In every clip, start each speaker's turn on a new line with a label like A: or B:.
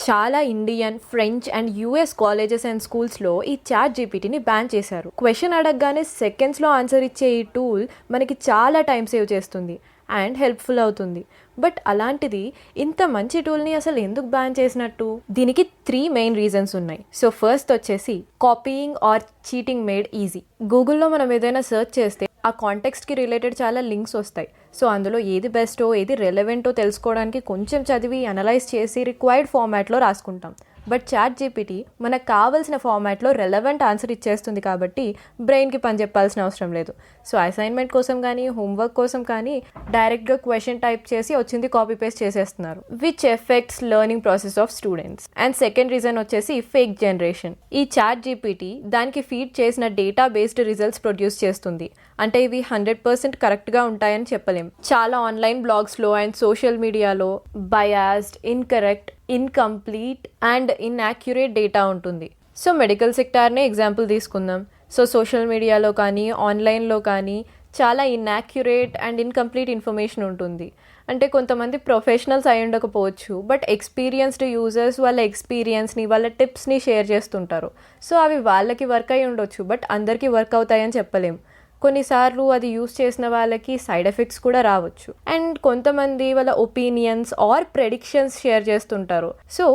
A: చాలా Indian, French and US colleges and స్కూల్స్లో ఈ చాట్ జీపీటీని బ్యాన్ చేశారు. క్వశ్చన్ అడగగానే సెకండ్స్లో ఆన్సర్ ఇచ్చే ఈ టూల్ మనకి చాలా టైం సేవ్ చేస్తుంది అండ్ హెల్ప్ఫుల్ అవుతుంది. బట్ అలాంటిది ఇంత మంచి టూల్ని అసలు ఎందుకు బ్యాన్ చేసినట్టు? దీనికి 3 మెయిన్ రీజన్స్ ఉన్నాయి. సో ఫస్ట్ వచ్చేసి copying or cheating made easy. గూగుల్లో మనం ఏదైనా సెర్చ్ చేస్తే ఆ కాంటెక్స్ట్కి రిలేటెడ్ చాలా లింక్స్ వస్తాయి. సో అందులో ఏది బెస్టో ఏది రెలవెంటో తెలుసుకోవడానికి కొంచెం చదివి అనలైజ్ చేసి రిక్వైర్డ్ ఫార్మాట్లో రాసుకుంటాం. బట్ చాట్ జీపీటీ మనకు కావాల్సిన ఫార్మాట్లో రెలవెంట్ ఆన్సర్ ఇచ్చేస్తుంది కాబట్టి బ్రెయిన్కి పని చెప్పాల్సిన అవసరం లేదు. సో అసైన్మెంట్ కోసం కానీ హోంవర్క్ కోసం కానీ డైరెక్ట్గా క్వశ్చన్ టైప్ చేసి వచ్చింది కాపీ పేస్ట్ చేసేస్తున్నారు, which effects learning process of students. And second reason వచ్చేసి ఫేక్ జనరేషన్. ఈ చాట్ జీపీటీ దానికి ఫీడ్ చేసిన డేటా బేస్డ్ రిజల్ట్స్ ప్రొడ్యూస్ చేస్తుంది. అంటే ఇవి 100% కరెక్ట్గా ఉంటాయని చెప్పలేం. చాలా ఆన్లైన్ బ్లాగ్స్లో అండ్ సోషల్ మీడియాలో biased, incorrect, incomplete and inaccurate data ఉంటుంది. సో మెడికల్ సెక్టార్నే ఎగ్జాంపుల్ తీసుకుందాం. సో సోషల్ మీడియాలో కానీ ఆన్లైన్లో కానీ చాలా ఇన్యాక్యురేట్ అండ్ ఇన్కంప్లీట్ ఇన్ఫర్మేషన్ ఉంటుంది. అంటే కొంతమంది ప్రొఫెషనల్స్ అయి ఉండకపోవచ్చు, బట్ ఎక్స్పీరియన్స్డ్ యూజర్స్ వాళ్ళ ఎక్స్పీరియన్స్ని వాళ్ళ టిప్స్ని షేర్ చేస్తుంటారు. సో అవి వాళ్ళకి వర్క్ అయి ఉండొచ్చు, బట్ అందరికీ వర్క్ అవుతాయని చెప్పలేం. కొన్నిసార్లు అది యూస్ చేసిన వాళ్ళకి సైడ్ ఎఫెక్ట్స్ కూడా రావచ్చు. అండ్ కొంతమంది వాళ్ళ ఒపీనియన్స్ ఆర్ ప్రెడిక్షన్స్ షేర్ చేస్తుంటారు. సో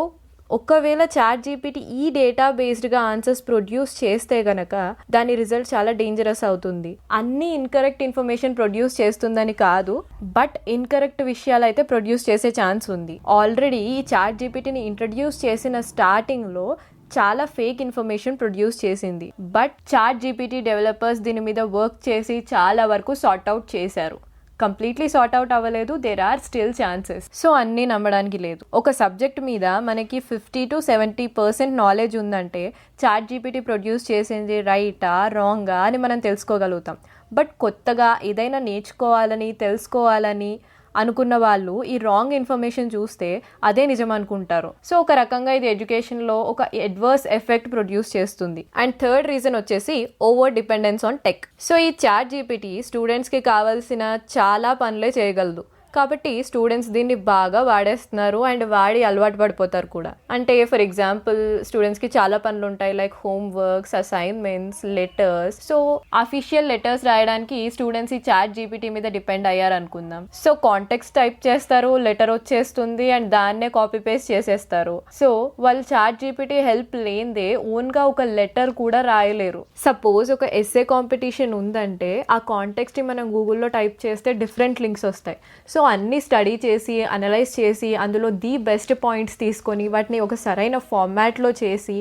A: ఒకవేళ చాట్ జీపీటీ ఈ డేటా బేస్డ్గా ఆన్సర్స్ ప్రొడ్యూస్ చేస్తే గనక దాని రిజల్ట్ చాలా డేంజరస్ అవుతుంది. అన్ని ఇన్కరెక్ట్ ఇన్ఫర్మేషన్ ప్రొడ్యూస్ చేస్తుందని కాదు, బట్ ఇన్కరెక్ట్ విషయాలు అయితే ప్రొడ్యూస్ చేసే ఛాన్స్ ఉంది. ఆల్రెడీ ఈ చాట్ జీపీటీని ఇంట్రడ్యూస్ చేసిన స్టార్టింగ్లో చాలా ఫేక్ ఇన్ఫర్మేషన్ ప్రొడ్యూస్ చేసింది. బట్ చాట్ జీపీటీ డెవలపర్స్ దీని మీద వర్క్ చేసి చాలా వరకు సార్ట్ అవుట్ చేశారు. కంప్లీట్లీ సార్ట్ అవుట్ అవ్వలేదు, there are still chances. So అన్నీ నమ్మడానికి లేదు. ఒక సబ్జెక్ట్ మీద మనకి 50 to 70% నాలెడ్జ్ ఉందంటే చాట్ జీపీటీ ప్రొడ్యూస్ చేసింది రైటా రాంగా అని మనం తెలుసుకోగలుగుతాం. బట్ కొత్తగా ఏదైనా నేర్చుకోవాలని తెలుసుకోవాలని అనుకున్న వాళ్ళు ఈ రాంగ్ ఇన్ఫర్మేషన్ చూస్తే అదే నిజం అనుకుంటారు. సో ఒక రకంగా ఇది ఎడ్యుకేషన్లో ఒక అడ్వర్స్ ఎఫెక్ట్ ప్రొడ్యూస్ చేస్తుంది. అండ్ థర్డ్ రీజన్ వచ్చేసి over dependence on tech. So ఈ చాట్ జీపీటీ స్టూడెంట్స్కి కావాల్సిన చాలా పనులే చేయగలదు కాబట్టి స్టూడెంట్స్ దీన్ని బాగా వాడేస్తున్నారు అండ్ వాడి అలవాటు పడిపోతారు కూడా. అంటే ఫర్ ఎగ్జాంపుల్ స్టూడెంట్స్కి చాలా పనులు ఉంటాయి, like homeworks, assignments, letters. So official letters రాయడానికి స్టూడెంట్స్ ఈ చాట్ జీపీటీ మీద డిపెండ్ అయ్యారు అనుకుందాం. సో కాంటెక్స్ట్ టైప్ చేస్తారు, లెటర్ వచ్చేస్తుంది అండ్ దాన్నే కాపీ పేస్ట్ చేసేస్తారు. సో వాళ్ళు చాట్ జీపీటీ హెల్ప్ లేనిదే ఓన్గా ఒక లెటర్ కూడా రాయలేరు. సపోజ్ ఒక ఎస్సే కాంపిటీషన్ ఉందంటే ఆ కాంటెక్స్ట్ని మనం గూగుల్లో టైప్ చేస్తే డిఫరెంట్ లింక్స్ వస్తాయి. సో అన్నీ స్టడీ చేసి అనలైజ్ చేసి అందులో ది బెస్ట్ పాయింట్స్ తీసుకొని వాటిని ఒక సరైన ఫార్మాట్లో చేసి,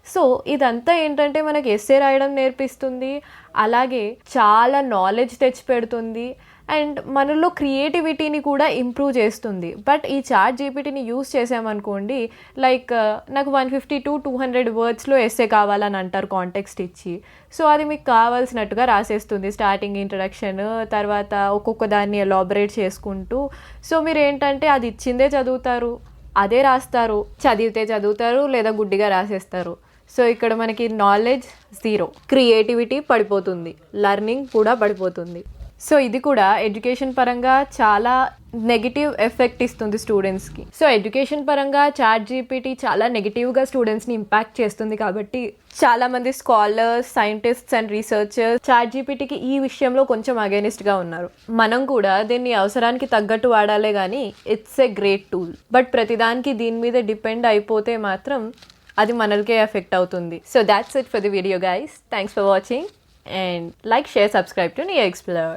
A: సో ఇదంతా ఏంటంటే మనకి ఎస్సే రాయడం నేర్పిస్తుంది, అలాగే చాలా నాలెడ్జ్ తెచ్చిపెడుతుంది అండ్ మనలో క్రియేటివిటీని కూడా ఇంప్రూవ్ చేస్తుంది. బట్ ఈ చాట్ జీపీటీని యూస్ చేసామనుకోండి, లైక్ నాకు 150 to 200 వర్డ్స్లో ఎస్సే కావాలని అంటారు కాంటెక్స్ట్ ఇచ్చి. సో అది మీకు కావాల్సినట్టుగా రాసేస్తుంది, స్టార్టింగ్ ఇంట్రడక్షన్, తర్వాత ఒక్కొక్క దాన్ని ఎలాబరేట్ చేసుకుంటూ. సో మీరు ఏంటంటే అది ఇచ్చిందే చదువుతారు, అదే రాస్తారు, చదివితే చదువుతారు లేదా గుడ్డిగా రాసేస్తారు. సో ఇక్కడ మనకి నాలెడ్జ్ జీరో, క్రియేటివిటీ పడిపోతుంది, లెర్నింగ్ కూడా పడిపోతుంది. సో ఇది కూడా ఎడ్యుకేషన్ పరంగా చాలా నెగిటివ్ ఎఫెక్ట్ ఇస్తుంది స్టూడెంట్స్కి. సో ఎడ్యుకేషన్ పరంగా చాట్ జీపీటీ చాలా నెగిటివ్గా స్టూడెంట్స్ని ఇంపాక్ట్ చేస్తుంది కాబట్టి చాలామంది scholars, scientists and researchers chat జీపీటీకి ఈ విషయంలో కొంచెం అగైనిస్ట్గా ఉన్నారు. మనం కూడా దీన్ని అవసరానికి తగ్గట్టు వాడాలే కానీ it's a great tool. But ప్రతిదానికి దీని మీద డిపెండ్ అయిపోతే మాత్రం అది మనల్కే ఎఫెక్ట్ అవుతుంది. So that's it for the video guys. Thanks for watching and like, share, subscribe to NeoExplore.